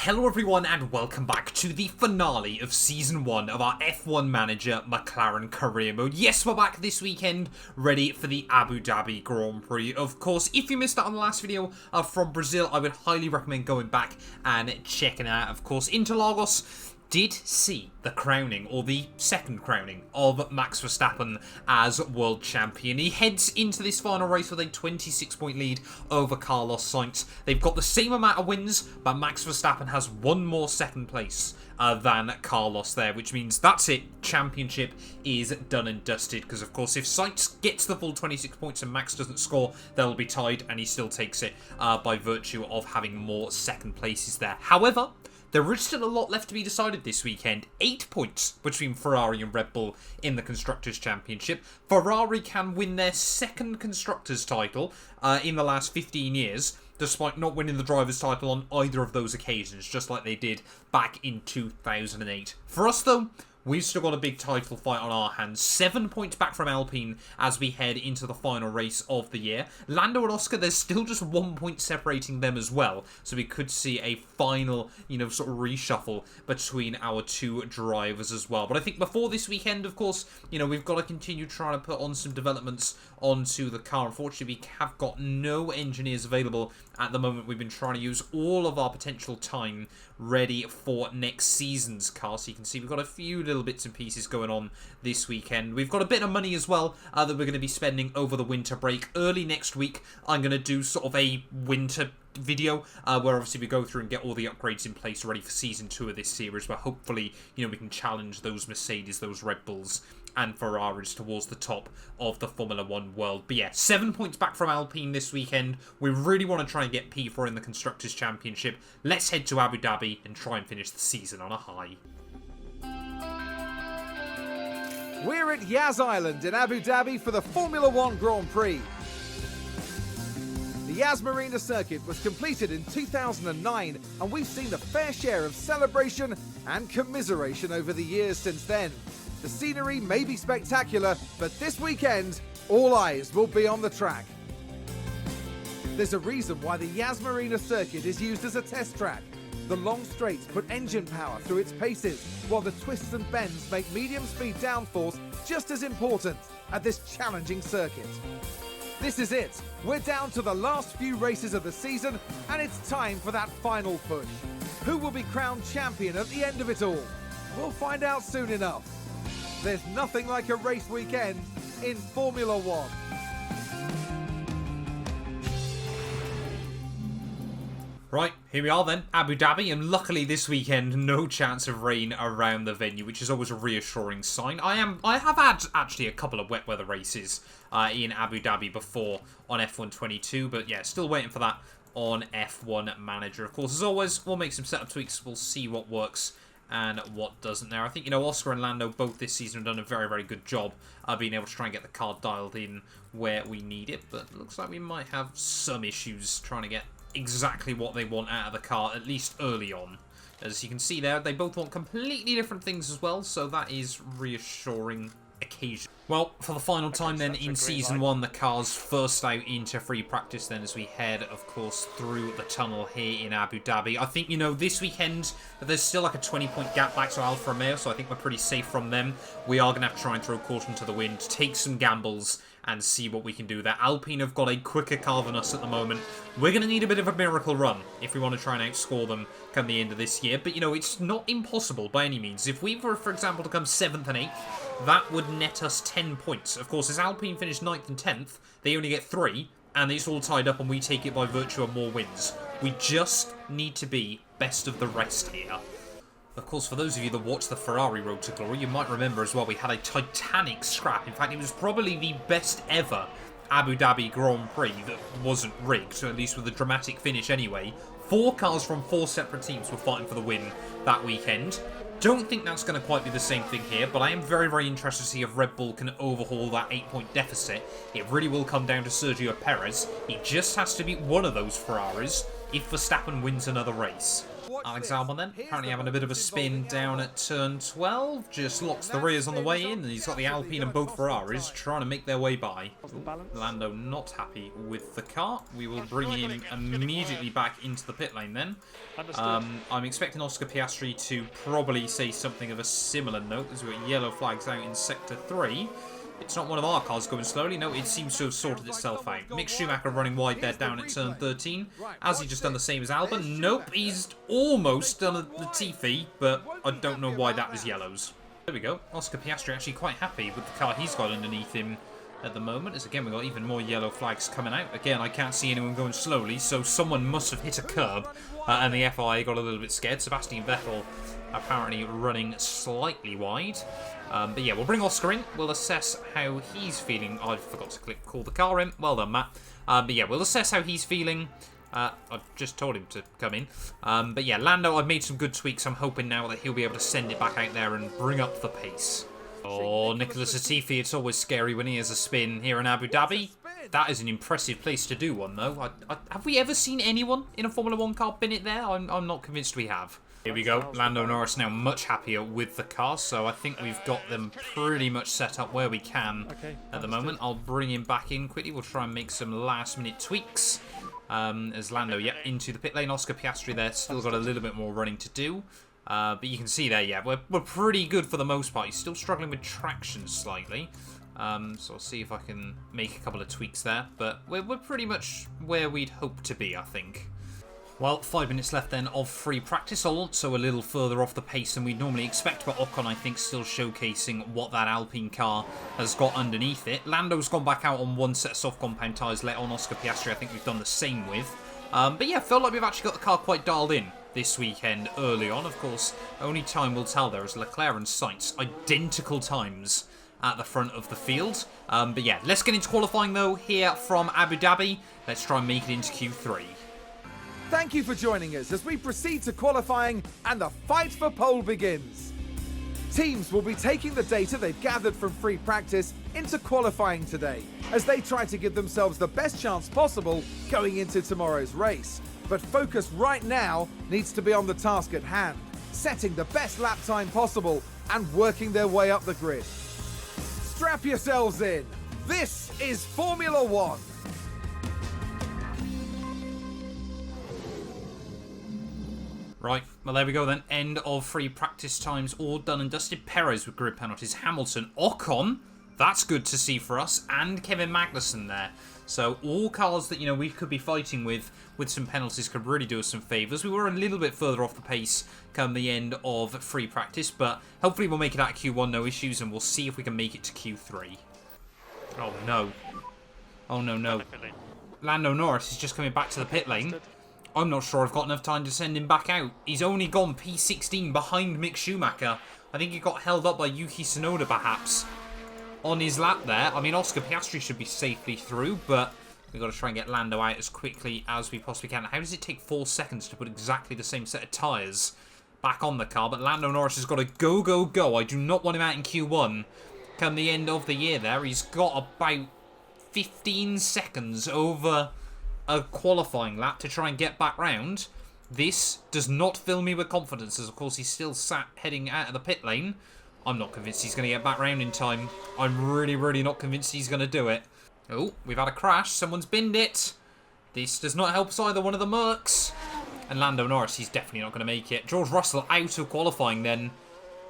Hello everyone and welcome back to the finale of Season 1 of our F1 Manager McLaren Career Mode. Yes, we're back this weekend, ready for the Abu Dhabi Grand Prix. Of course, if you missed out on the last video from Brazil, I would highly recommend going back and checking it out. Of course, Interlagos did see the crowning, or the second crowning, of Max Verstappen as world champion. He heads into this final race with a 26-point lead over Carlos Sainz. They've got the same amount of wins, but Max Verstappen has one more second place than Carlos there, which means that's it. Championship is done and dusted, because of course if Sainz gets the full 26 points and Max doesn't score, they'll be tied, and he still takes it by virtue of having more second places there. However, there is still a lot left to be decided this weekend. 8 points between Ferrari and Red Bull in the Constructors' Championship. Ferrari can win their second Constructors' title in the last 15 years, despite not winning the Drivers' title on either of those occasions, just like they did back in 2008. For us, though, we've still got a big title fight on our hands. 7 points back from Alpine as we head into the final race of the year. Lando and Oscar, there's still just 1 point separating them as well. So we could see a final, sort of reshuffle between our two drivers as well. But I think before this weekend, of course, we've got to continue trying to put on some developments onto the car. Unfortunately, we have got no engineers available at the moment. We've been trying to use all of our potential time ready for next season's car. So you can see we've got a few little bits and pieces going on this weekend. We've got a bit of money as well that we're going to be spending over the winter break. Early next week, I'm going to do sort of a winter video where obviously we go through and get all the upgrades in place ready for Season 2 of this series, where hopefully, we can challenge those Mercedes, those Red Bulls and Ferraris towards the top of the Formula 1 world. But yeah, 7 points back from Alpine this weekend. We really want to try and get P4 in the Constructors' Championship. Let's head to Abu Dhabi and try and finish the season on a high. We're at Yas Island in Abu Dhabi for the Formula 1 Grand Prix. The Yas Marina circuit was completed in 2009, and we've seen a fair share of celebration and commiseration over the years since then. The scenery may be spectacular, but this weekend, all eyes will be on the track. There's a reason why the Yas Marina circuit is used as a test track. The long straights put engine power through its paces, while the twists and bends make medium-speed downforce just as important at this challenging circuit. This is it. We're down to the last few races of the season, and it's time for that final push. Who will be crowned champion at the end of it all? We'll find out soon enough. There's nothing like a race weekend in Formula 1. Right, here we are then, Abu Dhabi, and luckily this weekend, no chance of rain around the venue, which is always a reassuring sign. I have had actually a couple of wet weather races in Abu Dhabi before on F1 22, but yeah, still waiting for that on F1 Manager. Of course, as always, we'll make some setup tweaks, we'll see what works and what doesn't there. I think, Oscar and Lando both this season have done a very, very good job of being able to try and get the car dialed in where we need it, but it looks like we might have some issues trying to get exactly what they want out of the car, at least early on. As you can see there, they both want completely different things as well, so that is reassuring occasion. Well, for the final time then in Season 1, the car's first out into free practice then as we head, of course, through the tunnel here in Abu Dhabi. I think, this weekend, there's still like a 20-point gap back to Alfa Romeo, so I think we're pretty safe from them. We are going to have to try and throw caution to the wind, take some gambles, and see what we can do there. Alpine have got a quicker car than us at the moment. We're going to need a bit of a miracle run if we want to try and outscore them come the end of this year. But, it's not impossible by any means. If we were, for example, to come 7th and 8th, that would net us 10 points. Of course, as Alpine finished 9th and 10th, they only get 3, and it's all tied up and we take it by virtue of more wins. We just need to be best of the rest here. Of course, for those of you that watched the Ferrari Road to Glory, you might remember as well we had a titanic scrap. In fact, it was probably the best ever Abu Dhabi Grand Prix that wasn't rigged, so at least with a dramatic finish anyway. 4 cars from 4 separate teams were fighting for the win that weekend. Don't think that's going to quite be the same thing here, but I am very, very interested to see if Red Bull can overhaul that 8-point deficit. It really will come down to Sergio Perez. He just has to beat one of those Ferraris if Verstappen wins another race. Alex Albon then, apparently having a bit of a spin down at turn 12. Just locks the rears on the way in, and he's got the Alpine and both Ferraris trying to make their way by. Lando not happy with the car. We will bring him immediately back into the pit lane then. I'm expecting Oscar Piastri to probably say something of a similar note, as we've got yellow flags out in Sector 3. It's not one of our cars going slowly. No, it seems to have sorted itself out. Mick Schumacher running wide there down at turn 13. Has he just done the same as Albon? Nope, he's almost done the Latifi, but I don't know why that was yellows. There we go. Oscar Piastri actually quite happy with the car he's got underneath him at the moment. As again, we've got even more yellow flags coming out. Again, I can't see anyone going slowly, so someone must have hit a curb, and the FIA got a little bit scared. Sebastian Vettel apparently running slightly wide. But yeah, we'll bring Oscar in. We'll assess how he's feeling. I forgot to call the car in. Well done, Matt. But yeah, we'll assess how he's feeling. I've just told him to come in. But yeah, Lando, I've made some good tweaks. I'm hoping now that he'll be able to send it back out there and bring up the pace. Oh, Nicholas Latifi, it's always scary when he has a spin here in Abu Dhabi. That is an impressive place to do one, though. Have we ever seen anyone in a Formula 1 car bin it there? I'm not convinced we have. Here we go. Lando Norris now much happier with the car, so I think we've got them pretty much set up where we can at the moment. I'll bring him back in quickly. We'll try and make some last-minute tweaks. As Lando, into the pit lane. Oscar Piastri there, still got a little bit more running to do. But you can see there, we're pretty good for the most part. He's still struggling with traction slightly. So I'll see if I can make a couple of tweaks there. But we're pretty much where we'd hope to be, I think. Well, 5 minutes left then of free practice. Alonso a little further off the pace than we'd normally expect, but Ocon, I think, still showcasing what that Alpine car has got underneath it. Lando's gone back out on one set of soft compound tyres, let on Oscar Piastri. I think we've done the same with. But yeah, felt like we've actually got the car quite dialed in this weekend early on. Of course, only time will tell there as Leclerc and Sainz identical times at the front of the field. But yeah, let's get into qualifying though here from Abu Dhabi. Let's try and make it into Q3. Thank you for joining us as we proceed to qualifying and the fight for pole begins. Teams will be taking the data they've gathered from free practice into qualifying today as they try to give themselves the best chance possible going into tomorrow's race. But focus right now needs to be on the task at hand, setting the best lap time possible and working their way up the grid. Strap yourselves in. This is Formula One. Right, well there we go then. End of free practice times, all done and dusted. Perez with grid penalties, Hamilton, Ocon, that's good to see for us, and Kevin Magnussen there. So all cars that, we could be fighting with some penalties could really do us some favours. We were a little bit further off the pace come the end of free practice, but hopefully we'll make it out of Q1, no issues, and we'll see if we can make it to Q3. Oh no. Oh no. Lando Norris is just coming back to the pit lane. I'm not sure I've got enough time to send him back out. He's only gone P16 behind Mick Schumacher. I think he got held up by Yuki Tsunoda, perhaps, on his lap there. I mean, Oscar Piastri should be safely through, but we've got to try and get Lando out as quickly as we possibly can. How does it take 4 seconds to put exactly the same set of tyres back on the car? But Lando Norris has got to go. I do not want him out in Q1 come the end of the year there. He's got about 15 seconds over a qualifying lap to try and get back round. This does not fill me with confidence, as of course he's still sat heading out of the pit lane. I'm not convinced he's going to get back round in time. I'm really not convinced he's going to do it. Oh, we've had a crash. Someone's binned it. This does not help either one of the Mercs. And Lando Norris, he's definitely not going to make it. George Russell out of qualifying then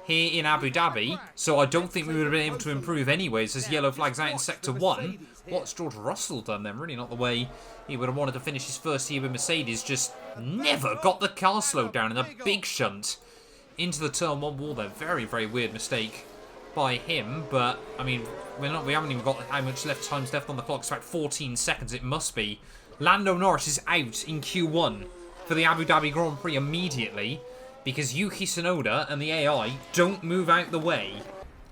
here in Abu Dhabi. So I don't think we would have been able to improve anyways as yellow flags out in Sector 1. What's George Russell done then? Really not the way he would have wanted to finish his first year with Mercedes. Just never got the car slowed down in a big shunt into the turn 1 wall there. Very weird mistake by him. But, I mean, we haven't even got how much time's left on the clock. It's about 14 seconds it must be. Lando Norris is out in Q1 for the Abu Dhabi Grand Prix immediately because Yuki Tsunoda and the AI don't move out the way.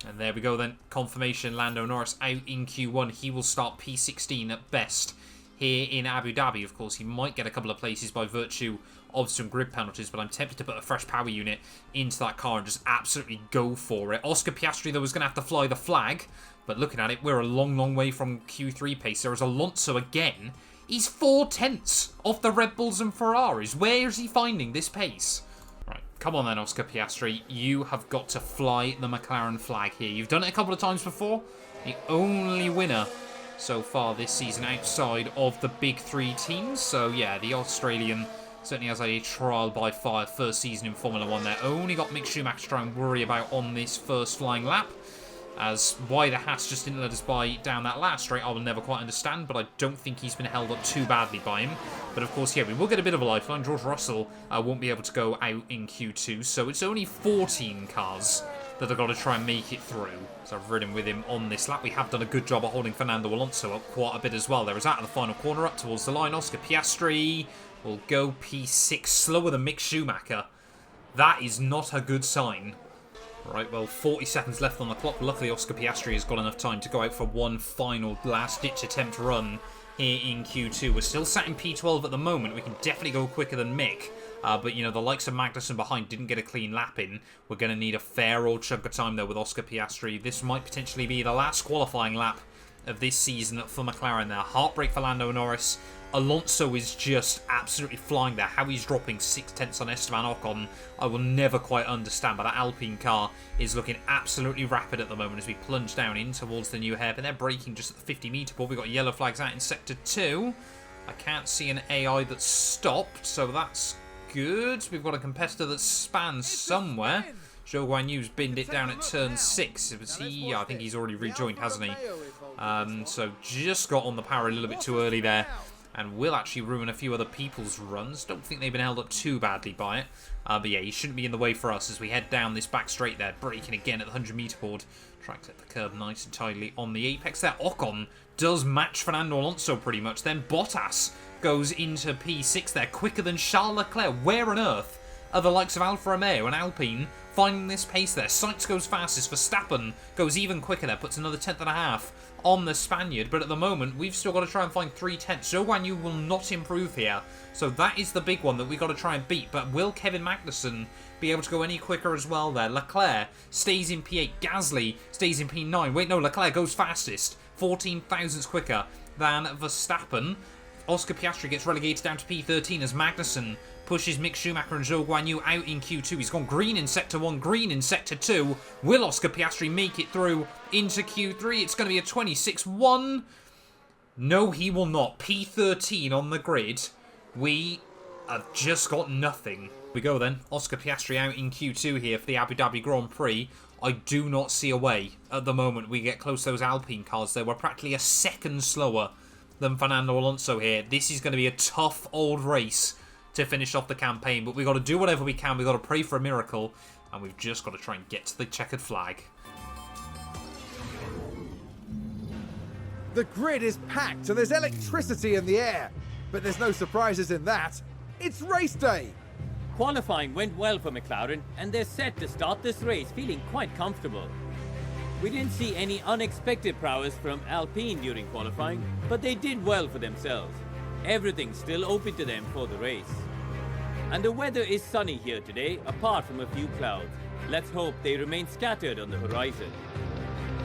And there we go then. Confirmation, Lando Norris out in Q1. He will start P16 at best here in Abu Dhabi. Of course, he might get a couple of places by virtue of some grid penalties, but I'm tempted to put a fresh power unit into that car and just absolutely go for it. Oscar Piastri, though, was going to have to fly the flag, but looking at it, we're a long way from Q3 pace. There is Alonso again. He's 4/10 off the Red Bulls and Ferraris. Where is he finding this pace? Come on then, Oscar Piastri. You have got to fly the McLaren flag here. You've done it a couple of times before. The only winner so far this season outside of the big three teams. So, yeah, the Australian certainly has a trial by fire first season in Formula 1 there. Only got Mick Schumacher to try and worry about on this first flying lap. As why the Hats just didn't let us buy down that last straight, I will never quite understand, but I don't think he's been held up too badly by him. But of course, yeah, we will get a bit of a lifeline. George Russell won't be able to go out in Q2, so it's only 14 cars that have got to try and make it through. So I've ridden with him on this lap. We have done a good job of holding Fernando Alonso up quite a bit as well. There is out of the final corner up towards the line. Oscar Piastri will go P6, slower than Mick Schumacher. That is not a good sign. Right, well, 40 seconds left on the clock. Luckily, Oscar Piastri has got enough time to go out for one final last-ditch attempt run here in Q2. We're still sat in P12 at the moment. We can definitely go quicker than Mick. But, you know, the likes of Magnussen behind didn't get a clean lap in. We're going to need a fair old chunk of time, though, with Oscar Piastri. This might potentially be the last qualifying lap of this season for McLaren there. Heartbreak for Lando Norris. Alonso is just absolutely flying there. How he's dropping 6/10 on Esteban Ocon, I will never quite understand. But that Alpine car is looking absolutely rapid at the moment as we plunge down in towards the new hairpin. They're braking just at the 50-metre pole. We've got yellow flags out in Sector 2. I can't see an AI that's stopped, so that's good. We've got a competitor that spans somewhere. Zhou Guanyu's binned it down at turn 6. It was he? Yeah, I think he's already rejoined, hasn't he? So just got on the power a little bit too early there. And will actually ruin a few other people's runs. Don't think they've been held up too badly by it. But yeah, he shouldn't be in the way for us as we head down this back straight there. Braking again at the 100-metre board. Trying to hit the curb nice and tidily on the apex there. Ocon does match Fernando Alonso pretty much. Then Bottas goes into P6 there. Quicker than Charles Leclerc. Where on earth are the likes of Alfa Romeo and Alpine finding this pace there? Sainz goes fastest. Verstappen goes even quicker there. Puts another 10.5 on the Spaniard, but at the moment we've still got to try and find 3/10. Zhou Guanyu will not improve here, so that is the big one that we've got to try and beat. But will Kevin Magnussen be able to go any quicker as well there? Leclerc stays in P8, Gasly stays in P9. Wait, no, Leclerc goes fastest, 14 thousandths quicker than Verstappen. Oscar Piastri gets relegated down to P13 as Magnussen pushes Mick Schumacher and Zhou Guanyu out in Q2. He's gone green in Sector 1, green in Sector 2. Will Oscar Piastri make it through into Q3? It's going to be a 26-1. No, he will not. P13 on the grid. We have just got nothing. We go then. Oscar Piastri out in Q2 here for the Abu Dhabi Grand Prix. I do not see a way at the moment we get close to those Alpine cars there. We're practically a second slower than Fernando Alonso here. This is going to be a tough old race to finish off the campaign, but we've got to do whatever we can. We've got to pray for a miracle, and we've just got to try and get to the checkered flag. The grid is packed and there's electricity in the air, but there's no surprises in that. It's race day. Qualifying went well for McLaren, and they're set to start this race feeling quite comfortable. We didn't see any unexpected prowess from Alpine during qualifying, but they did well for themselves. Everything's still open to them for the race. And the weather is sunny here today, apart from a few clouds. Let's hope they remain scattered on the horizon.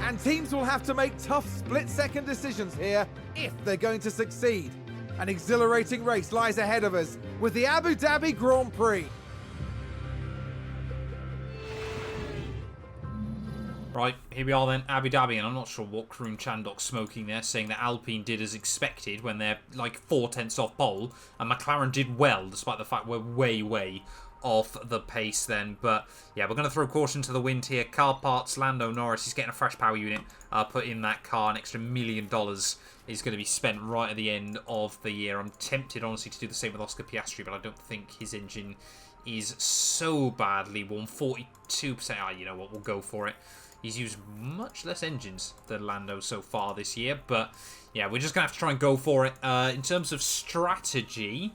And teams will have to make tough split-second decisions here if they're going to succeed. An exhilarating race lies ahead of us with the Abu Dhabi Grand Prix. Right, here we are then, Abu Dhabi, and I'm not sure what Karun Chandok's smoking there, saying that Alpine did as expected when they're like 4/10 off pole, and McLaren did well, despite the fact we're way off the pace then. But yeah, we're going to throw caution to the wind here. Car parts, Lando Norris is getting a fresh power unit put in that car. An extra $1 million is going to be spent right at the end of the year. I'm tempted, honestly, to do the same with Oscar Piastri, but I don't think his engine is so badly worn. 42%. Ah, you know what, we'll go for it. He's used much less engines than Lando so far this year. But yeah, we're just going to have to try and go for it. In terms of strategy,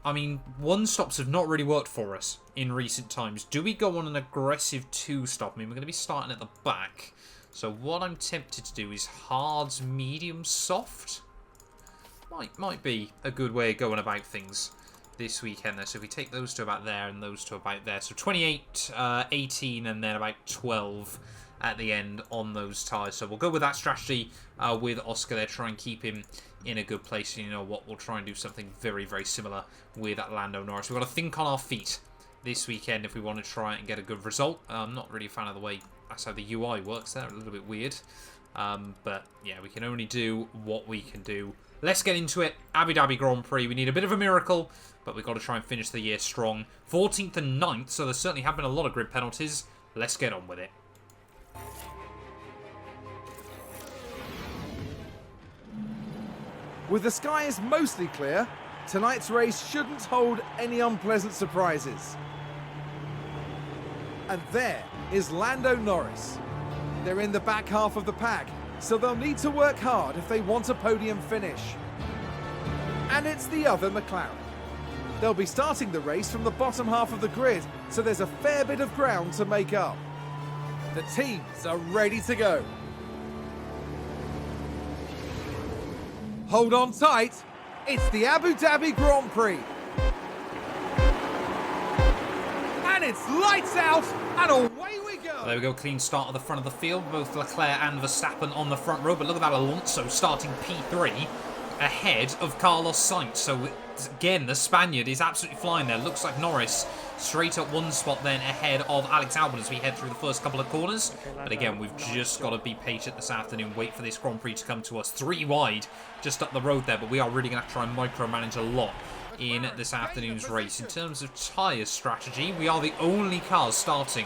I mean, one-stops have not really worked for us in recent times. Do we go on an aggressive two-stop? I mean, we're going to be starting at the back. So what I'm tempted to do is hards, medium, soft. Might be a good way of going about things this weekend there. So if we take those two about there and those two about there. So 28, 18, and then about 12 at the end on those tyres. So we'll go with that strategy with Oscar there. Try and keep him in a good place. And you know what? We'll try and do something very similar with Lando Norris. We've got to think on our feet this weekend if we want to try and get a good result. I'm not really a fan of the way that's how the UI works there, a little bit weird. But yeah, we can only do what we can do. Let's get into it. Abu Dhabi Grand Prix. We need a bit of a miracle, but we've got to try and finish the year strong. 14th and 9th, so there certainly have been a lot of grid penalties. Let's get on with it. With the skies mostly clear, tonight's race shouldn't hold any unpleasant surprises. And there is Lando Norris. They're in the back half of the pack, so they'll need to work hard if they want a podium finish. And it's the other McLaren. They'll be starting the race from the bottom half of the grid, so there's a fair bit of ground to make up. The teams are ready to go. Hold on tight, it's the Abu Dhabi Grand Prix. And it's lights out, and away we go. There we go, clean start at the front of the field. Both Leclerc and Verstappen on the front row, but look at that Alonso starting P3 ahead of Carlos Sainz. So again, the Spaniard is absolutely flying there. Looks like Norris straight up one spot then ahead of Alex Albon as we head through the first couple of corners. But again, we've just got to be patient this afternoon, wait for this Grand Prix to come to us. 3 wide just up the road there, but we are really going to have to try and micromanage a lot in this afternoon's race. In terms of tyre strategy, we are the only cars starting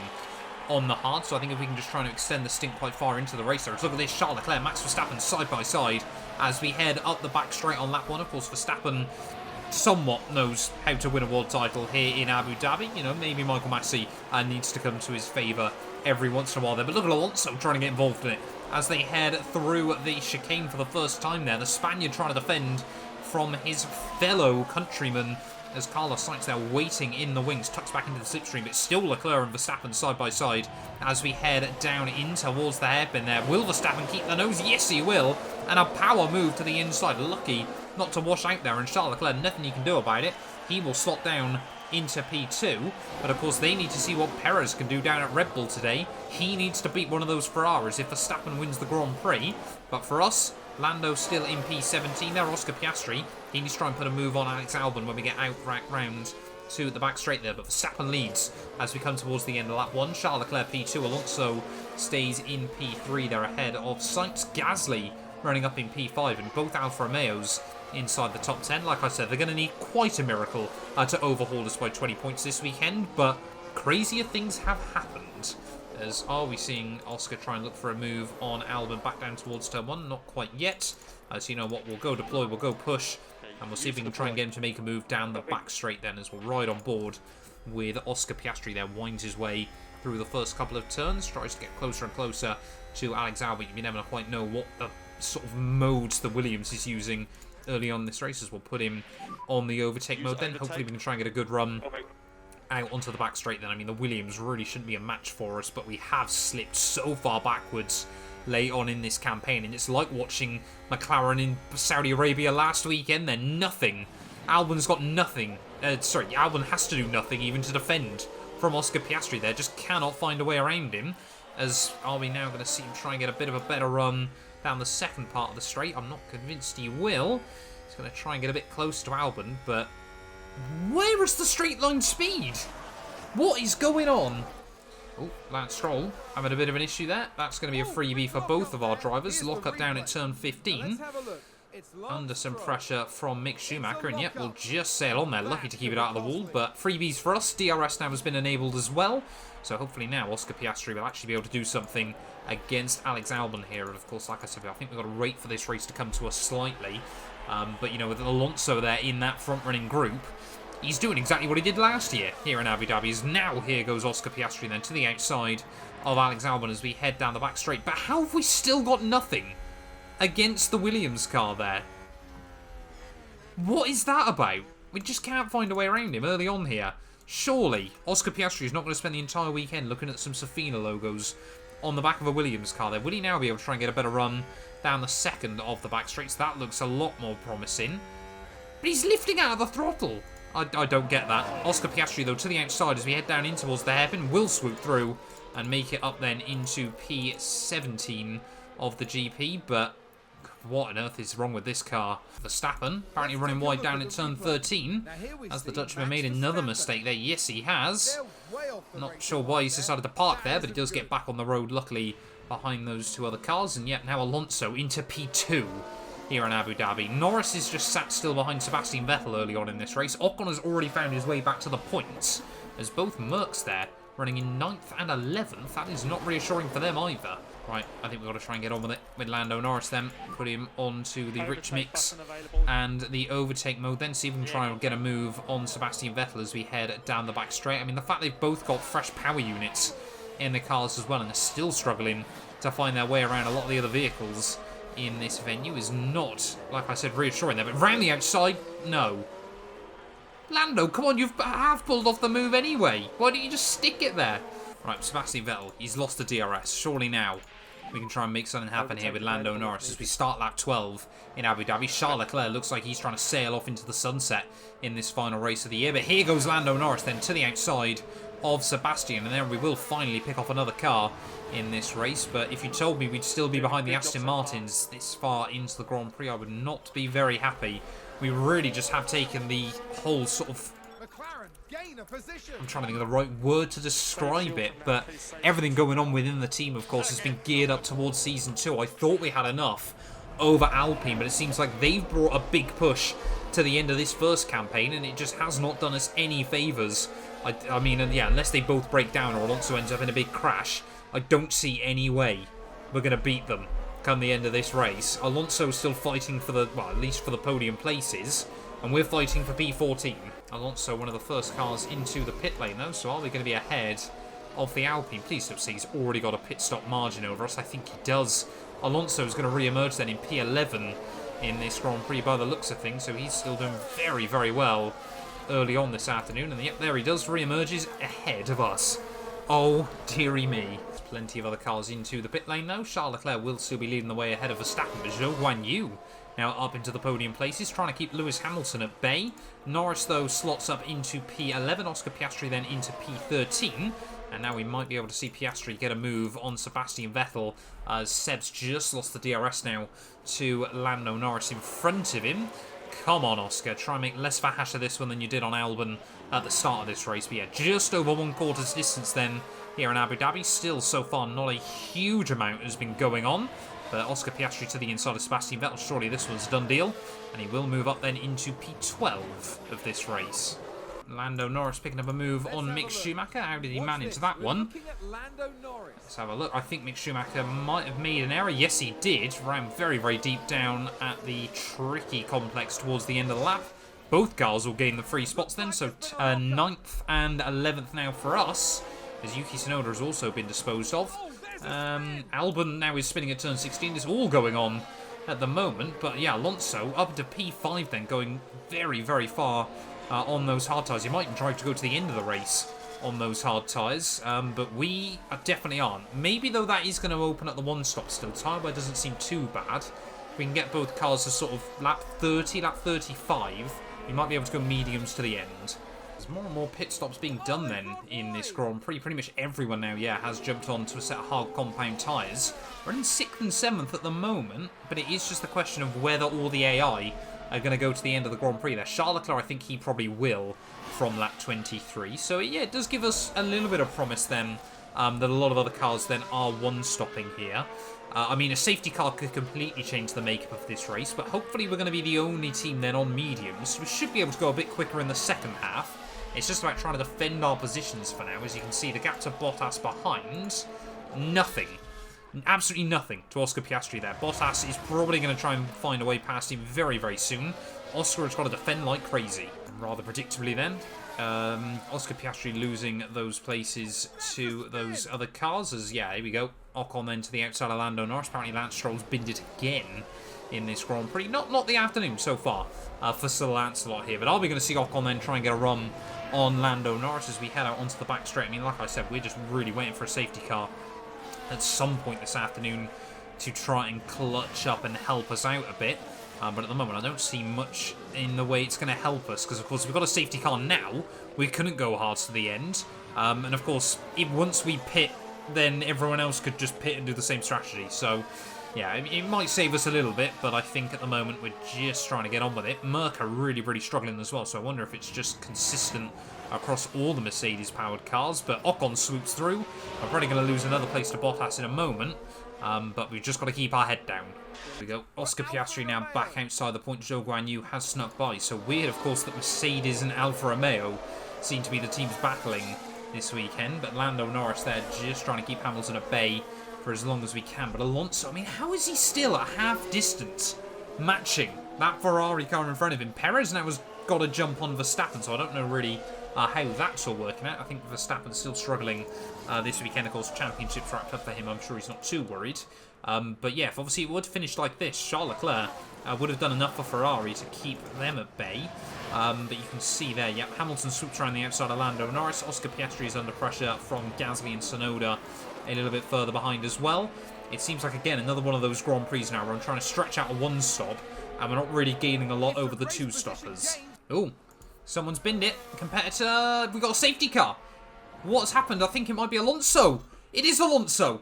on the hard, so I think if we can just try and extend the stint quite far into the race. Look at this, Charles Leclerc, Max Verstappen side by side as we head up the back straight on lap 1. Of course, Verstappen somewhat knows how to win a world title here in Abu Dhabi. You know, maybe Michael Massey needs to come to his favour every once in a while there. But look at Alonso trying to get involved in it as they head through the chicane for the first time there. The Spaniard trying to defend from his fellow countryman as Carlos Sainz there waiting in the wings, tucks back into the slipstream, but still Leclerc and Verstappen side by side as we head down in towards the hairpin there. Will Verstappen keep the nose? Yes, he will. And a power move to the inside. Lucky not to wash out there, and Charles Leclerc, nothing he can do about it. He will slot down into P2, but of course they need to see what Perez can do down at Red Bull today. He needs to beat one of those Ferraris if Verstappen wins the Grand Prix, but for us, Lando still in P17 there. Oscar Piastri, he needs to try and put a move on Alex Albon when we get out round to the back straight there, but Verstappen leads as we come towards the end of lap 1. Charles Leclerc P2, Alonso stays in P3 there ahead of Sainz. Gasly running up in P5, and both Alfa Romeos inside the top 10. Like I said, they're going to need quite a miracle to overhaul us by 20 points this weekend, but crazier things have happened. As are we seeing Oscar try and look for a move on Albon back down towards turn 1? Not quite yet. As you know what, we'll go deploy, we'll go push, and we'll see if we can try and get him to make a move down the back straight then, as we'll ride on board with Oscar Piastri there. Winds his way through the first couple of turns, tries to get closer and closer to Alex Albon. You never quite know what the sort of modes the Williams is using early on this race, as we'll put him on the overtake mode then. Hopefully we can try and get a good run out onto the back straight then. I mean, the Williams really shouldn't be a match for us, but we have slipped so far backwards late on in this campaign, and it's like watching McLaren in Saudi Arabia last weekend. They're nothing. Albon's got nothing. Albon has to do nothing even to defend from Oscar Piastri there. Just cannot find a way around him. As are we now going to see him try and get a bit of a better run down the second part of the straight? I'm not convinced he will. He's going to try and get a bit close to Albon, but where is the straight line speed? What is going on? Oh, Lance Stroll having a bit of an issue there. That's going to be a freebie for both of our drivers. Lock up down at turn 15. Under some pressure from Mick Schumacher, and yet we'll just sail on there. Lucky to keep it out of the wall, but freebies for us. DRS now has been enabled as well. So hopefully now Oscar Piastri will actually be able to do something against Alex Albon here. And of course, like I said, I think we've got to wait for this race to come to us slightly. But, you know, with Alonso there in that front-running group, he's doing exactly what he did last year here in Abu Dhabi. Is now here goes Oscar Piastri then to the outside of Alex Albon as we head down the back straight. But how have we still got nothing against the Williams car there? What is that about? We just can't find a way around him early on here. Surely Oscar Piastri is not going to spend the entire weekend looking at some Safina logos on the back of a Williams car there. Will he now be able to try and get a better run down the second of the back straights? That looks a lot more promising. But he's lifting out of the throttle. I don't get that. Oscar Piastri, though, to the outside as we head down in towards the hairpin, will swoop through and make it up then into P17 of the GP. But What on earth is wrong with this car? Verstappen, apparently running wide down at turn 13. Has the Dutchman made another mistake there? Yes, he has. Not sure why he's decided to park there, but he does get back on the road, luckily, behind those two other cars. And yet now Alonso into P2 here in Abu Dhabi. Norris is just sat still behind Sebastian Vettel early on in this race. Ocon has already found his way back to the points. There's both Mercs there, running in 9th and 11th. That is not reassuring for them either. Right, I think we've got to try and get on with it with Lando Norris then. Put him onto the rich mix and the overtake mode. Then see if we can try and get a move on Sebastian Vettel as we head down the back straight. I mean, the fact they've both got fresh power units in the cars as well and they're still struggling to find their way around a lot of the other vehicles in this venue is not, like I said, reassuring there. But round the outside, no. Lando, come on, you have pulled off the move anyway. Why don't you just stick it there? Right, Sebastian Vettel, he's lost the DRS. Surely now we can try and make something happen here with Lando Norris as we start lap 12 in Abu Dhabi. Charles Leclerc looks like he's trying to sail off into the sunset in this final race of the year. But here goes Lando Norris then to the outside of Sebastian. And then we will finally pick off another car in this race. But if you told me we'd still be behind the Aston Martins this far into the Grand Prix, I would not be very happy. We really just have taken the whole sort of... I'm trying to think of the right word to describe it, but everything going on within the team, of course, has been geared up towards Season 2. I thought we had enough over Alpine, but it seems like they've brought a big push to the end of this first campaign, and it just has not done us any favours. I mean, yeah, unless they both break down or Alonso ends up in a big crash, I don't see any way we're going to beat them come the end of this race. Alonso's still fighting for the, well, at least for the podium places, and we're fighting for P14. Alonso, one of the first cars into the pit lane, though, so are we going to be ahead of the Alpine? Please don't say he's already got a pit stop margin over us. I think he does. Alonso is going to re-emerge then in P11 in this Grand Prix by the looks of things, so he's still doing very, very well early on this afternoon. And yep, there he does, re-emerges ahead of us. Oh, dearie me. There's plenty of other cars into the pit lane, though. Charles Leclerc will still be leading the way ahead of Verstappen, but Zhou Guanyu now up into the podium places, trying to keep Lewis Hamilton at bay. Norris, though, slots up into P11. Oscar Piastri then into P13. And now we might be able to see Piastri get a move on Sebastian Vettel, as Seb's just lost the DRS now to Lando Norris in front of him. Come on, Oscar. Try and make less of a hash of this one than you did on Albon at the start of this race. But yeah, just over 1/4 distance then here in Abu Dhabi. Still, so far, not a huge amount has been going on. But Oscar Piastri to the inside of Sebastian Vettel. Surely this one's a done deal. And he will move up then into P12 of this race. Lando Norris picking up a move on Mick Schumacher. How did he manage that one? Let's have a look. I think Mick Schumacher might have made an error. Yes, he did. Ran very, very deep down at the tricky complex towards the end of the lap. Both cars will gain the free spots then. So 9th and 11th now for us, as Yuki Tsunoda has also been disposed of. Albon now is spinning at turn 16. It's all going on at the moment. But yeah, Alonso up to P5 then, going very, very far on those hard tyres. You might even try to go to the end of the race on those hard tyres, but we definitely aren't. Maybe, though, that is going to open up the one-stop still. Tyre wear doesn't seem too bad. If we can get both cars to sort of lap 30, lap 35, we might be able to go mediums to the end. There's more and more pit stops being done then in this Grand Prix. Pretty much everyone now, yeah, has jumped onto a set of hard compound tyres. We're in 6th and 7th at the moment, but it is just the question of whether all the AI are going to go to the end of the Grand Prix there. Charles Leclerc, I think he probably will from lap 23. So, yeah, it does give us a little bit of promise then that a lot of other cars then are one-stopping here. I mean, a safety car could completely change the makeup of this race, but hopefully we're going to be the only team then on mediums. So we should be able to go a bit quicker in the second half. It's just about trying to defend our positions for now. As you can see, the gap to Bottas behind, nothing. Absolutely nothing to Oscar Piastri there. Bottas is probably going to try and find a way past him very, very soon. Oscar has got to defend like crazy. Rather predictably then, Oscar Piastri losing those places to those other cars. As, yeah, here we go. Ocon then to the outside of Lando Norris. Apparently Lance Stroll's binned it again in this Grand Prix. Not the afternoon so far for Sir Lancelot here. But are we going to see Ocon then try and get a run on Lando Norris as we head out onto the back straight? I mean, like I said, we're just really waiting for a safety car at some point this afternoon to try and clutch up and help us out a bit. But at the moment, I don't see much in the way it's going to help us. Because, of course, we've got a safety car now. We couldn't go hard to the end. And, of course, once we pit, then everyone else could just pit and do the same strategy. So, Yeah, it might save us a little bit, but I think at the moment we're just trying to get on with it. Merc are really struggling as well, so I wonder if it's just consistent across all the Mercedes-powered cars. But Ocon swoops through. I'm probably going to lose another place to Bottas in a moment, but we've just got to keep our head down. There we go. Oscar Piastri now back outside the point. Zhou Guanyu has snuck by. So weird, of course, that Mercedes and Alfa Romeo seem to be the teams battling this weekend, but Lando Norris there just trying to keep Hamilton at bay for as long as we can. But Alonso, I mean, how is he still at half distance matching that Ferrari car in front of him? Perez now has got to jump on Verstappen, so I don't know really how that's all working out. I think Verstappen's still struggling this weekend. Of course, championships wrapped up for him. I'm sure he's not too worried. But yeah, if obviously it would finish like this, Charles Leclerc would have done enough for Ferrari to keep them at bay. But you can see there, yep, Hamilton swoops around the outside of Lando Norris. Oscar Piastri is under pressure from Gasly and Tsunoda a little bit further behind as well. It seems like, again, another one of those Grand Prix now where I'm trying to stretch out a one stop and we're not really gaining a lot over the two stoppers. Oh, someone's binned it. Competitor, we got a safety car. What's happened? I think it might be Alonso. It is Alonso.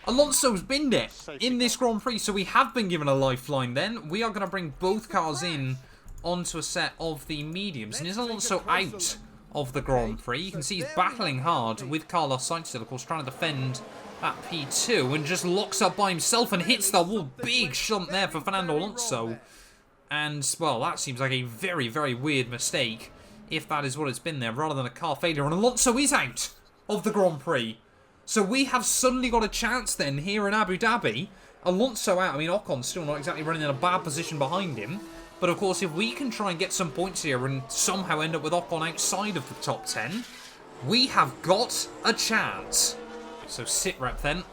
Alonso's binned it in this Grand Prix, so we have been given a lifeline then. We are going to bring both cars in onto a set of the mediums. And is Alonso out of the Grand Prix? You can see he's battling hard with Carlos Sainz still, of course, trying to defend that P2 and just locks up by himself and hits the wall. Big shunt there for Fernando Alonso. And, well, that seems like a very weird mistake, if that is what it's been there, rather than a car failure. And Alonso is out of the Grand Prix. So we have suddenly got a chance then here in Abu Dhabi. Alonso out. I mean, Ocon's still not exactly running in a bad position behind him. But of course, if we can try and get some points here and somehow end up with Ocon outside of the top 10, we have got a chance. So sit rep then,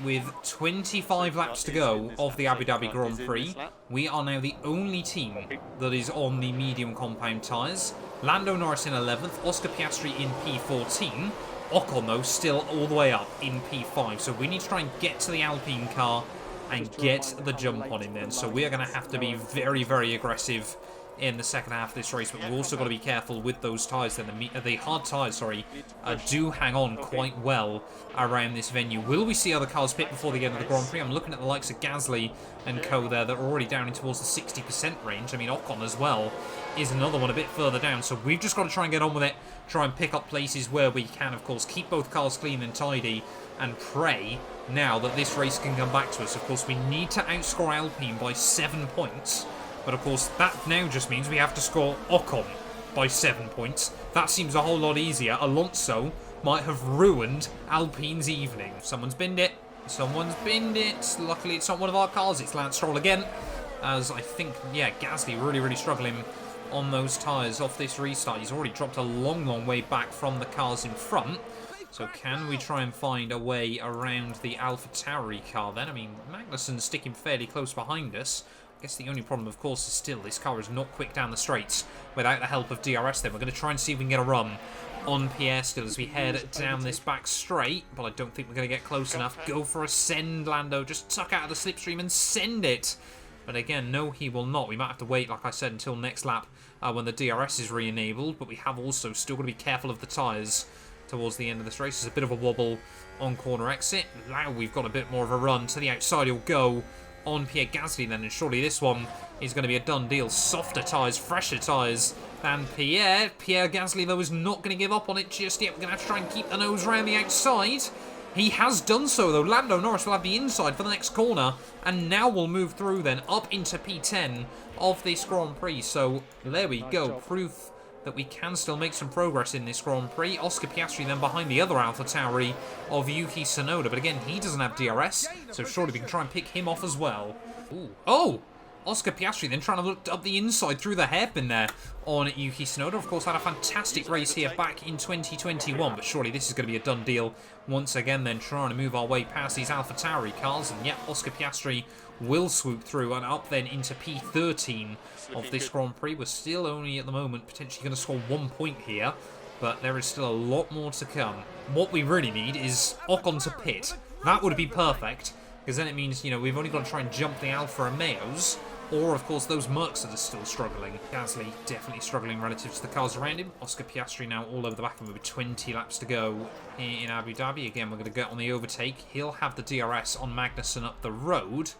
with 25 laps to go of the Abu Dhabi Grand Prix. We are now the only team that is on the medium compound tyres. Lando Norris in 11th, Oscar Piastri in P14. Ocon, though, still all the way up in P5. So we need to try and get to the Alpine car and get the jump on him then. So we are going to have to be very aggressive in the second half of this race, but we've also got to be careful with those tyres then. The hard tyres, sorry, do hang on quite well around this venue. Will we see other cars pit before the end of the Grand Prix? I'm looking at the likes of Gasly and co there that are already down in towards the 60% range. I mean, Ocon as well is another one a bit further down, so we've just got to try and get on with it, try and pick up places where we can, of course, keep both cars clean and tidy, and pray now that this race can come back to us. Of course, we need to outscore Alpine by 7 points, but of course that now just means we have to score Ocon by 7 points. That seems a whole lot easier. Alonso might have ruined Alpine's evening. Someone's binned it. Someone's binned it. Luckily it's not one of our cars, it's Lance Stroll again, as I think, yeah, Gasly really struggling on those tyres off this restart. He's already dropped a long way back from the cars in front. So can we try and find a way around the AlphaTauri car then? I mean, Magnussen's sticking fairly close behind us. I guess the only problem, of course, is still this car is not quick down the straights without the help of DRS then. We're going to try and see if we can get a run on Pierre still as we head down this back straight, but I don't think we're going to get close enough. Go for a send, Lando. Just tuck out of the slipstream and send it. But again, no, he will not. We might have to wait, like I said, until next lap when the DRS is re-enabled, but we have also still got to be careful of the tyres towards the end of this race. There's a bit of a wobble on corner exit. Now we've got a bit more of a run to the outside. He'll go on Pierre Gasly then, and surely this one is going to be a done deal. Softer tyres, fresher tyres than Pierre. Pierre Gasly, though, is not going to give up on it just yet. We're going to have to try and keep the nose around the outside. He has done so, though. Lando Norris will have the inside for the next corner, and now we'll move through then up into P10 of this Grand Prix. So there we go, proof that we can still make some progress in this Grand Prix. Oscar Piastri then behind the other AlphaTauri of Yuki Tsunoda, but again, he doesn't have DRS, so surely we can try and pick him off as well. Ooh. Oh! Oscar Piastri then trying to look up the inside through the hairpin there on Yuki Tsunoda. Of course, had a fantastic race here back in 2021, but surely this is going to be a done deal once again then, trying to move our way past these AlphaTauri cars. And yep, Oscar Piastri will swoop through and up then into P13 of this Grand Prix. We're still only at the moment potentially going to score 1 point here, but there is still a lot more to come. What we really need is Ocon to pit. That would be perfect, because then it means, you know, we've only got to try and jump the Alfa Romeos, or, of course, those Mercs that are still struggling. Gasly definitely struggling relative to the cars around him. Oscar Piastri now all over the back of him with 20 laps to go in Abu Dhabi. Again, we're going to get on the overtake. He'll have the DRS on Magnussen up the road.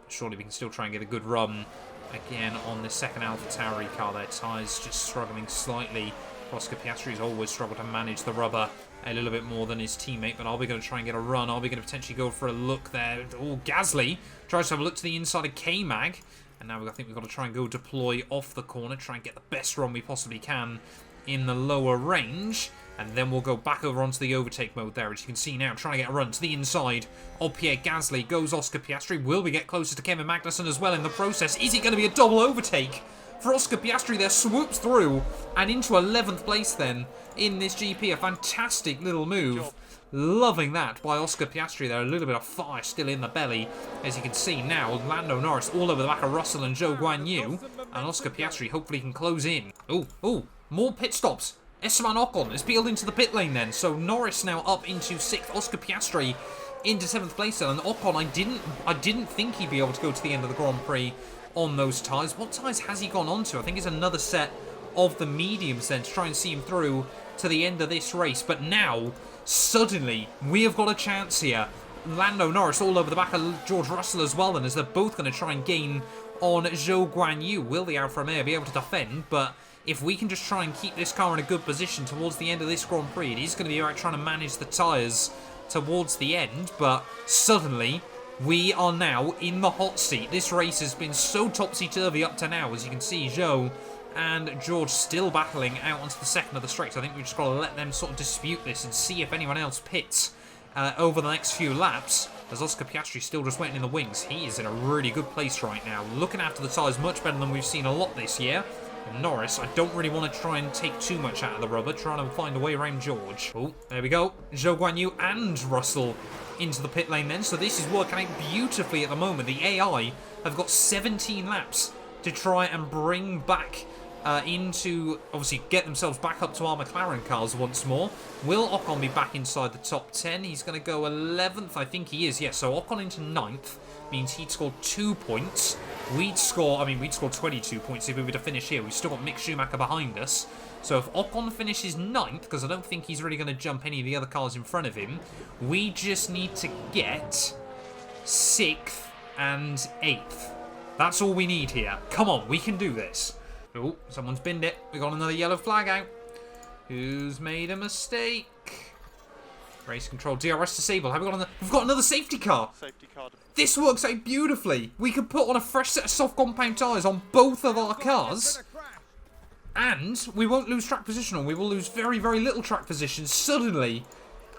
Surely we can still try and get a good run again on the second AlphaTauri car. Their tyres just struggling slightly. Oscar Piastri has always struggled to manage the rubber a little bit more than his teammate, but are we going to try and get a run? Are we going to potentially go for a look there? Oh, Gasly tries to have a look to the inside of K-Mag, and now I think we've got to try and go deploy off the corner, try and get the best run we possibly can in the lower range, and then we'll go back over onto the overtake mode there. As you can see now, trying to get a run to the inside of Pierre Gasly. Goes Oscar Piastri. Will we get closer to Kevin Magnussen as well in the process? Is it going to be a double overtake for Oscar Piastri? There, swoops through and into 11th place then in this GP. A fantastic little move. Loving that by Oscar Piastri there. A little bit of fire still in the belly. As you can see now, Lando Norris all over the back of Russell and Zhou Guanyu. And Oscar Piastri hopefully can close in. Oh, more pit stops. Esteban Ocon is peeled into the pit lane then. So Norris now up into 6th. Oscar Piastri into 7th place then. And Ocon, I didn't think he'd be able to go to the end of the Grand Prix on those tyres. What tyres has he gone on to? I think it's another set of the mediums then to try and see him through to the end of this race. But now, suddenly, we have got a chance here. Lando Norris all over the back of George Russell as well then, as they're both going to try and gain on Zhou Guanyu. Will the Alfa Romeo be able to defend? But if we can just try and keep this car in a good position towards the end of this Grand Prix, it is going to be about trying to manage the tyres towards the end. But suddenly, we are now in the hot seat. This race has been so topsy-turvy up to now. As you can see, Zhou and George still battling out onto the second of the straight. I think we've just got to let them sort of dispute this and see if anyone else pits over the next few laps. As Oscar Piastri still just waiting in the wings. He is in a really good place right now. Looking after the tyres much better than we've seen a lot this year. And Norris, I don't really want to try and take too much out of the rubber, trying to find a way around George. Oh, there we go. Zhou Guanyu and Russell into the pit lane then. So this is working out beautifully at the moment. The AI have got 17 laps to try and bring back into, obviously, get themselves back up to our McLaren cars once more. Will Ocon be back inside the top 10? He's going to go 11th, I think he is. Yes, so Ocon into 9th means he'd scored 2 points. We'd score 22 points if we were to finish here. We've still got Mick Schumacher behind us. So if Ocon finishes 9th, because I don't think he's really going to jump any of the other cars in front of him, we just need to get 6th and 8th. That's all we need here. Come on, we can do this. Oh, someone's binned it. We got another yellow flag out. Who's made a mistake? Race control, DRS disable. We've got another safety car. This works out beautifully. We can put on a fresh set of soft compound tyres on both of our cars. And we won't lose track position, or we will lose very, very little track position. Suddenly,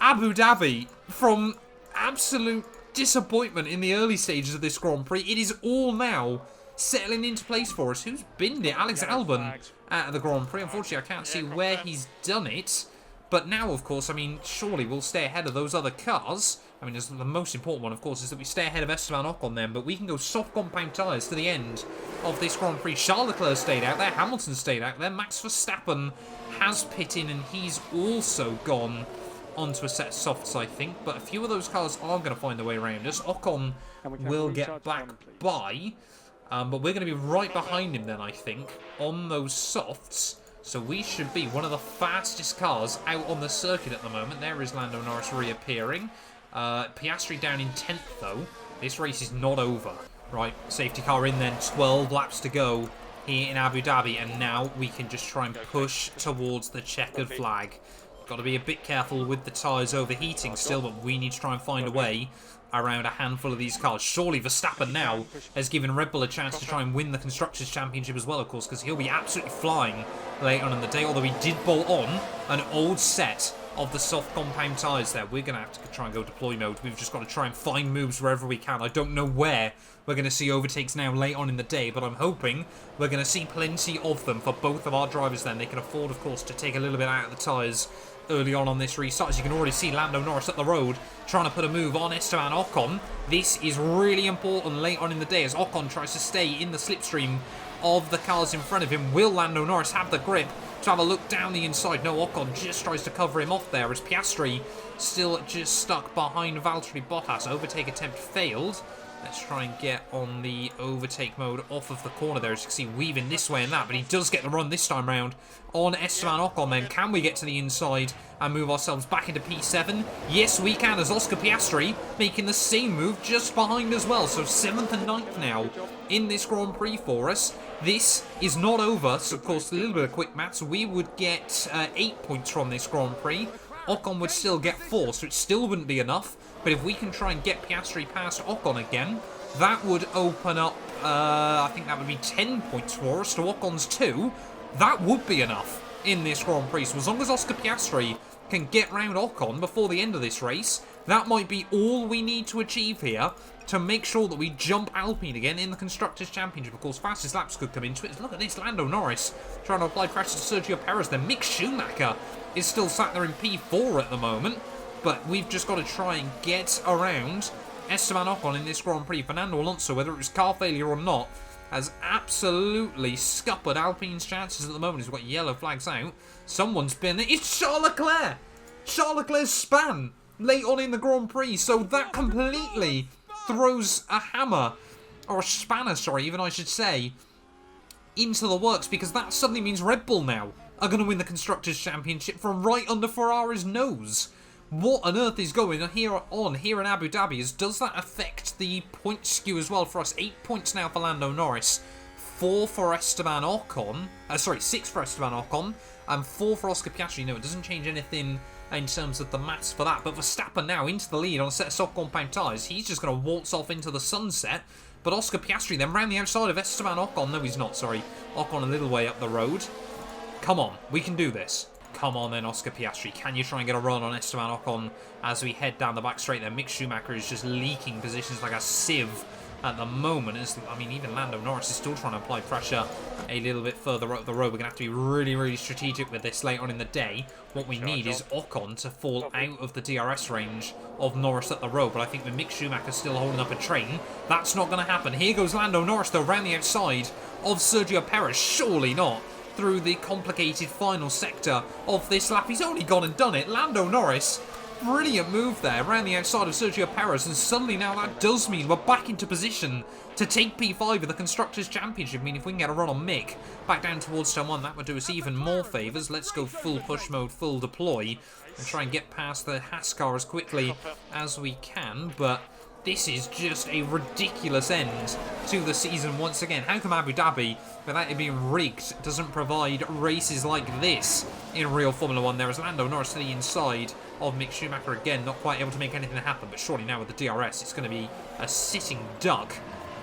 Abu Dhabi, from absolute disappointment in the early stages of this Grand Prix, it is all now settling into place for us. Who's binned it? Alex Albon out of the Grand Prix. Unfortunately, I can't see where he's done it. But now, of course, I mean, surely we'll stay ahead of those other cars. I mean, the most important one, of course, is that we stay ahead of Esteban Ocon then. But we can go soft compound tyres to the end of this Grand Prix. Charles Leclerc stayed out there. Hamilton stayed out there. Max Verstappen has pit in, and he's also gone onto a set of softs, I think. But a few of those cars are going to find their way around us. Ocon will get back by. But we're going to be right behind him then, I think, on those softs. So we should be one of the fastest cars out on the circuit at the moment. There is Lando Norris reappearing. Piastri down in 10th, though. This race is not over. Right, safety car in then. 12 laps to go here in Abu Dhabi. And now we can just try and push towards the checkered flag. Got to be a bit careful with the tyres overheating still, but we need to try and find a way around a handful of these cars. Surely Verstappen now has given Red Bull a chance to try and win the Constructors' Championship as well, of course, because he'll be absolutely flying later on in the day, although he did bolt on an old set of the soft compound tyres there. We're going to have to try and go deploy mode. We've just got to try and find moves wherever we can. I don't know where we're going to see overtakes now late on in the day, but I'm hoping we're going to see plenty of them for both of our drivers then. They can afford, of course, to take a little bit out of the tyres early on this restart. As you can already see, Lando Norris up the road trying to put a move on Esteban Ocon. This is really important late on in the day as Ocon tries to stay in the slipstream of the cars in front of him. Will Lando Norris have the grip to have a look down the inside? No, Ocon just tries to cover him off there as Piastri still just stuck behind Valtteri Bottas. Overtake attempt failed. Let's try and get on the overtake mode off of the corner there. As you can see, weaving this way and that, but he does get the run this time round on Esteban Ocon then. Can we get to the inside and move ourselves back into P7? Yes, we can, as Oscar Piastri making the same move just behind as well. So 7th and 9th now in this Grand Prix for us. This is not over, so of course, a little bit of quick maths. We would get 8 points from this Grand Prix. Ocon would still get 4, so it still wouldn't be enough. But if we can try and get Piastri past Ocon again, that would open up, I think that would be 10 points for us to Ocon's 2. That would be enough in this Grand Prix. So as long as Oscar Piastri can get round Ocon before the end of this race, that might be all we need to achieve here to make sure that we jump Alpine again in the Constructors' Championship. Of course, fastest laps could come into it. Look at this, Lando Norris trying to apply pressure to Sergio Perez. Then Mick Schumacher is still sat there in P4 at the moment. But we've just got to try and get around Esteban Ocon in this Grand Prix. Fernando Alonso, whether it was car failure or not, has absolutely scuppered Alpine's chances at the moment. He's got yellow flags out. Someone's been... It's Charles Leclerc! Charles Leclerc's span late on in the Grand Prix. So that completely throws a hammer, or a spanner, sorry, even I should say, into the works. Because that suddenly means Red Bull now are going to win the Constructors' Championship from right under Ferrari's nose. What on earth is going on here in Abu Dhabi? Does that affect the point skew as well for us? 8 points now for Lando Norris, 4 for Esteban Ocon, 6 for Esteban Ocon, and 4 for Oscar Piastri. No, it doesn't change anything in terms of the maths for that. But Verstappen now into the lead on a set of soft compound tyres. He's just going to waltz off into the sunset. But Oscar Piastri then round the outside of Esteban Ocon. No, he's not, sorry. Ocon a little way up the road. Come on, we can do this. Come on then, Oscar Piastri. Can you try and get a run on Esteban Ocon as we head down the back straight there? Mick Schumacher is just leaking positions like a sieve at the moment. I mean, even Lando Norris is still trying to apply pressure a little bit further up the road. We're going to have to be really, really strategic with this late on in the day. What we need is Ocon to fall out of the DRS range of Norris at the road. But I think with Mick Schumacher still holding up a train, that's not going to happen. Here goes Lando Norris, though, around the outside of Sergio Perez. Surely not. Through the complicated final sector of this lap. He's only gone and done it. Lando Norris, brilliant move there around the outside of Sergio Perez, and suddenly now that does mean we're back into position to take P5 of the Constructors' Championship. I mean, if we can get a run on Mick back down towards turn 1, that would do us even more favours. Let's go full push mode, full deploy, and try and get past the Haas car as quickly as we can, but this is just a ridiculous end to the season once again. How come Abu Dhabi, without it being rigged, doesn't provide races like this in real Formula 1? There is Lando Norris to the inside of Mick Schumacher again, not quite able to make anything happen, but surely now with the DRS, it's going to be a sitting duck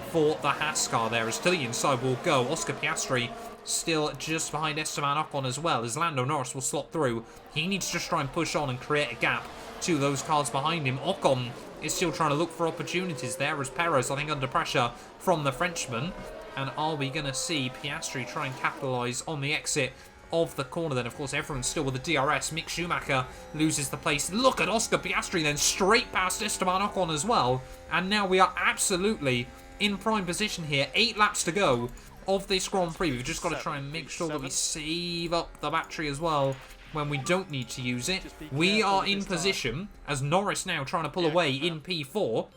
for the Haas car there. As to the inside will go Oscar Piastri, still just behind Esteban Ocon as well, as Lando Norris will slot through. He needs to just try and push on and create a gap to those cars behind him. Ocon is still trying to look for opportunities there, as Perez, I think, under pressure from the Frenchman. And are we going to see Piastri try and capitalise on the exit of the corner then? Of course, everyone's still with the DRS. Mick Schumacher loses the place. Look at Oscar Piastri then, straight past Esteban Ocon as well. And now we are absolutely in prime position here. 8 laps to go of this Grand Prix. We've just got to try and make sure that we save up the battery as well when we don't need to use it. We are in position, as Norris now trying to pull away in P4.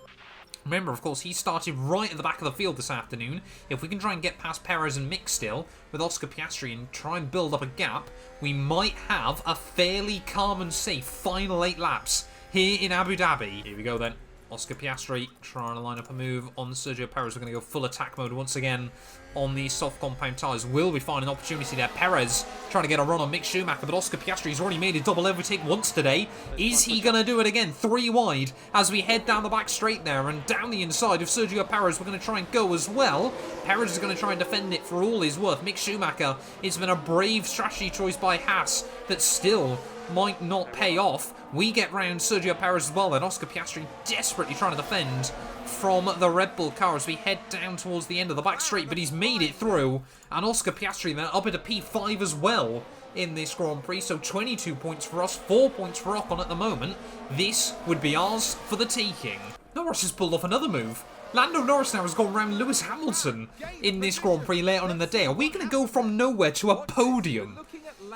Remember, of course, he started right at the back of the field this afternoon. If we can try and get past Perez and Mick still, with Oscar Piastri, and try and build up a gap, we might have a fairly calm and safe final 8 laps here in Abu Dhabi. Here we go then. Oscar Piastri trying to line up a move on Sergio Perez. We're going to go full attack mode once again on the soft compound tyres. Will we find an opportunity there? Perez trying to get a run on Mick Schumacher, but Oscar Piastri's already made a double overtake once today. Is he going to do it again? 3 wide as we head down the back straight there, and down the inside of Sergio Perez we're going to try and go as well. Perez is going to try and defend it for all his worth. Mick Schumacher, it's been a brave strategy choice by Haas that still might not pay off. We get round Sergio Perez as well, and Oscar Piastri desperately trying to defend from the Red Bull car as we head down towards the end of the back straight, but he's made it through, and Oscar Piastri then up into P5 as well in this Grand Prix. So 22 points for us, 4 points for Ocon at the moment. This would be ours for the taking. Norris has pulled off another move. Lando Norris now has gone round Lewis Hamilton in this Grand Prix later on in the day. Are we going to go from nowhere to a podium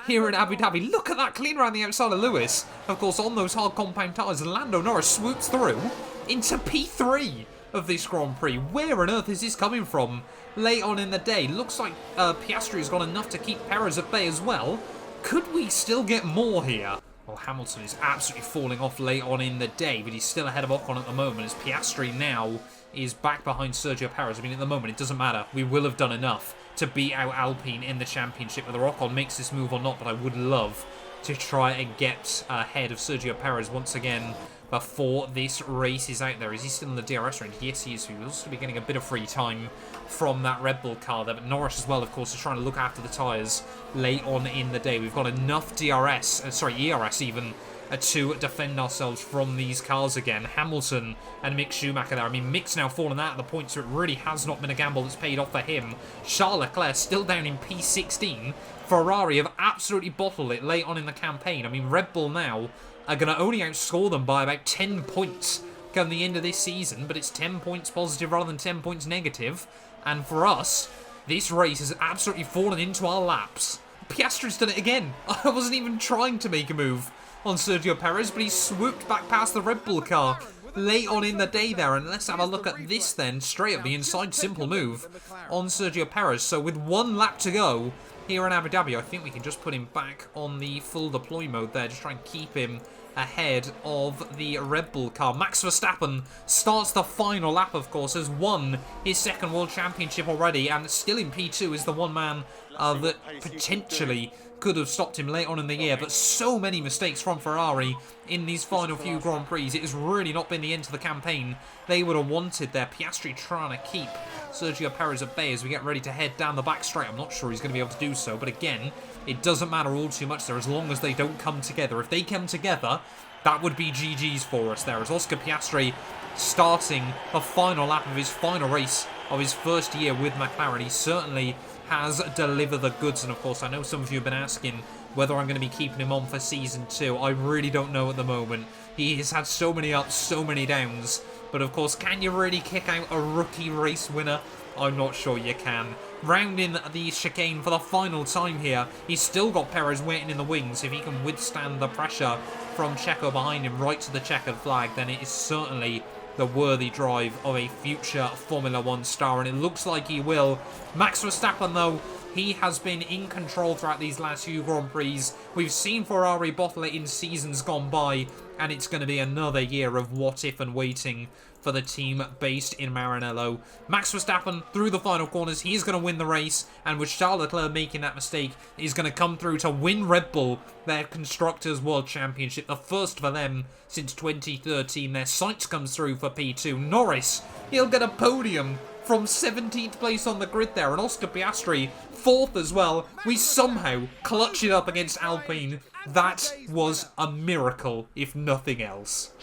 here in Abu Dhabi? Look at that, clean around the outside of Lewis. Of course, on those hard compound tyres, Lando Norris swoops through into P3. of this Grand Prix. Where on earth is this coming from late on in the day? Looks like Piastri has got enough to keep Perez at bay as well. Could we still get more here? Well, Hamilton is absolutely falling off late on in the day, but he's still ahead of Ocon at the moment, as Piastri now is back behind Sergio Perez. I mean, at the moment, it doesn't matter. We will have done enough to beat out Alpine in the championship, whether Ocon makes this move or not, but I would love to try and get ahead of Sergio Perez once again before this race is out there. Is he still in the DRS range? Yes, he is. He will also be getting a bit of free time from that Red Bull car there, but Norris as well, of course, is trying to look after the tyres late on in the day. We've got enough ERS even, to defend ourselves from these cars again. Hamilton and Mick Schumacher there. I mean, Mick's now fallen out of the points, so it really has not been a gamble that's paid off for him. Charles Leclerc still down in P16. Ferrari have absolutely bottled it late on in the campaign. I mean, Red Bull now are going to only outscore them by about 10 points come the end of this season, but it's 10 points positive rather than 10 points negative. And for us, this race has absolutely fallen into our laps. Piastri's done it again. I wasn't even trying to make a move on Sergio Perez, but he swooped back past the Red Bull car late on in the day there. And let's have a look at this then, straight up the inside simple move on Sergio Perez. So with 1 lap to go here in Abu Dhabi, I think we can just put him back on the full deploy mode there, just try and keep him ahead of the Red Bull car. Max Verstappen starts the final lap, of course, has won his 2nd World Championship already, and still in P2 is the one man that potentially could have stopped him late on in the year, but so many mistakes from Ferrari in these final few Grand Prix. It has really not been the end to the campaign they would have wanted there. Piastri trying to keep Sergio Perez at bay as we get ready to head down the back straight. I'm not sure he's going to be able to do so, but again, it doesn't matter all too much there as long as they don't come together. If they come together, that would be GG's for us there, as Oscar Piastri starting the final lap of his final race of his first year with McLaren. He certainly has delivered the goods, and of course I know some of you have been asking whether I'm going to be keeping him on for Season 2. I really don't know at the moment. He has had so many ups, so many downs, but of course, can you really kick out a rookie race winner? I'm not sure you can. Rounding the chicane for the final time here. He's still got Perez waiting in the wings. If he can withstand the pressure from Checo behind him right to the checkered flag, then it is certainly the worthy drive of a future Formula 1 star, and it looks like he will. Max Verstappen, though, he has been in control throughout these last few Grand Prix. We've seen Ferrari bottle it in seasons gone by, and it's going to be another year of what if and waiting for the team based in Maranello. Max Verstappen through the final corners, he's going to win the race, and with Charles Leclerc making that mistake, he's going to come through to win Red Bull their Constructors' World Championship, the first for them since 2013. Their sights comes through for P2. Norris, he'll get a podium from 17th place on the grid there, and Oscar Piastri 4th as well. We somehow clutch it up against Alpine. That was a miracle, if nothing else.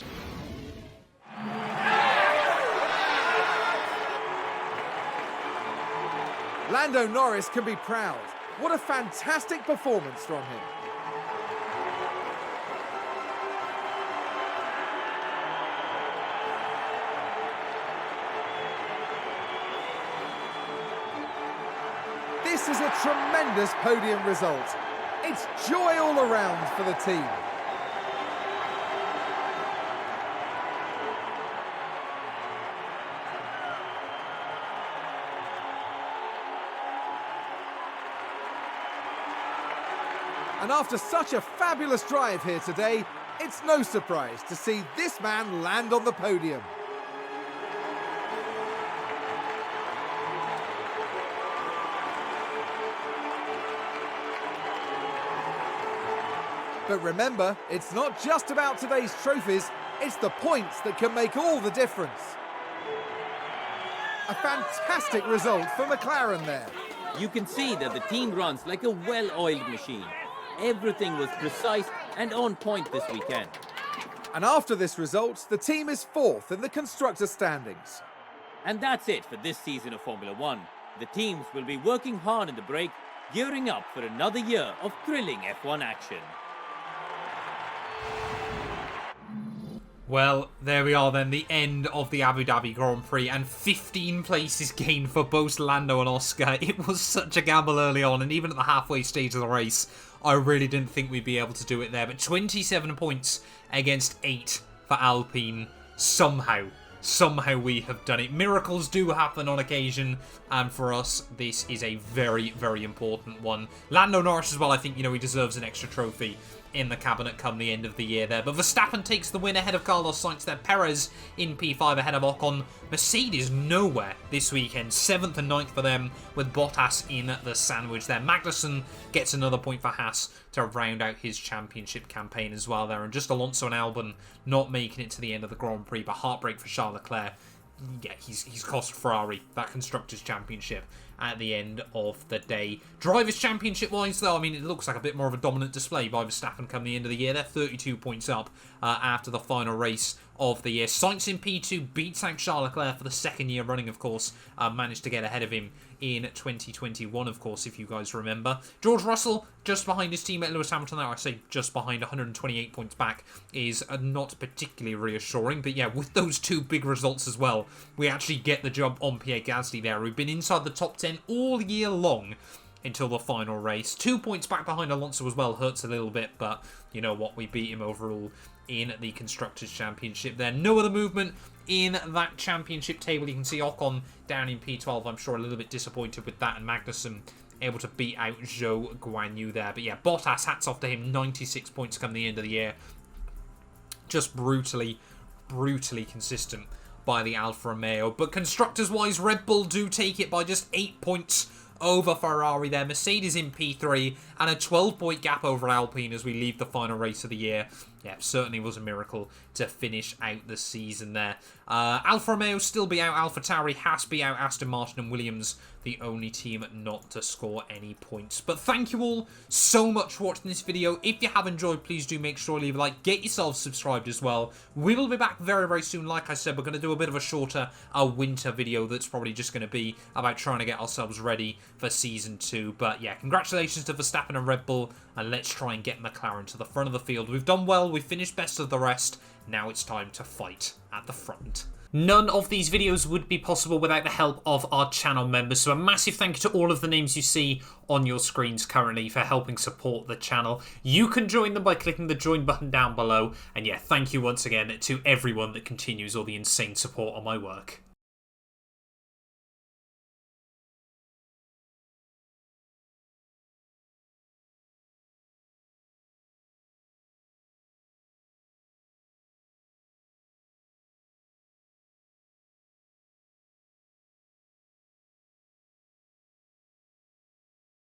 Lando Norris can be proud. What a fantastic performance from him. This is a tremendous podium result. It's joy all around for the team. And after such a fabulous drive here today, it's no surprise to see this man land on the podium. But remember, it's not just about today's trophies, it's the points that can make all the difference. A fantastic result for McLaren there. You can see that the team runs like a well-oiled machine. Everything was precise and on point this weekend. And after this result, the team is 4th in the Constructors' standings. And that's it for this season of Formula 1. The teams will be working hard in the break, gearing up for another year of thrilling F1 action. Well, there we are then, the end of the Abu Dhabi Grand Prix, and 15 places gained for both Lando and Oscar. It was such a gamble early on, and even at the halfway stage of the race, I really didn't think we'd be able to do it there. But 27 points against 8 for Alpine. Somehow somehow we have done it. Miracles do happen on occasion, and for us, this is a very, very important one. Lando Norris as well, I think, he deserves an extra trophy in the cabinet come the end of the year there. But Verstappen takes the win ahead of Carlos Sainz there. Perez in P5 ahead of Ocon. Mercedes nowhere this weekend. 7th and 9th for them with Bottas in the sandwich there. Magnussen gets another point for Haas to round out his championship campaign as well there. And just Alonso and Albon not making it to the end of the Grand Prix. But heartbreak for Charles Leclerc. Yeah, he's cost Ferrari that Constructors' Championship at the end of the day. Drivers' Championship-wise, though, I mean, it looks like a bit more of a dominant display by Verstappen come the end of the year. They're 32 points up after the final race of the year. Sainz in P2 beats out Charles Leclerc for the second year running, of course. Managed to get ahead of him in 2021, of course, if you guys remember. George Russell, just behind his teammate Lewis Hamilton there. I say just behind, 128 points back is not particularly reassuring. But yeah, with those two big results as well, we actually get the job on Pierre Gasly there, who've been inside the top 10 all year long until the final race. 2 points back behind Alonso as well, hurts a little bit, but you know what, we beat him overall in the Constructors' Championship there. No other movement in that championship table. You can see Ocon down in P12, I'm sure a little bit disappointed with that, and Magnussen able to beat out Zhou Guanyu there. But yeah, Bottas, hats off to him, 96 points come the end of the year. Just brutally consistent by the Alfa Romeo. But Constructors-wise, Red Bull do take it by just 8 points over Ferrari there. Mercedes in P3 and a 12-point gap over Alpine as we leave the final race of the year. Yeah, certainly was a miracle to finish out the season there. Alfa Romeo still be out. AlphaTauri, Haas be out. Aston Martin and Williams, the only team not to score any points. But thank you all so much for watching this video. If you have enjoyed, please do make sure to leave a like. Get yourselves subscribed as well. We will be back very, very soon. Like I said, we're going to do a bit of a shorter winter video that's probably just going to be about trying to get ourselves ready for Season 2. But yeah, congratulations to Verstappen and Red Bull. And let's try and get McLaren to the front of the field. We've done well. We've finished best of the rest. Now it's time to fight at the front. None of these videos would be possible without the help of our channel members. So a massive thank you to all of the names you see on your screens currently for helping support the channel. You can join them by clicking the join button down below. And yeah, thank you once again to everyone that continues all the insane support on my work.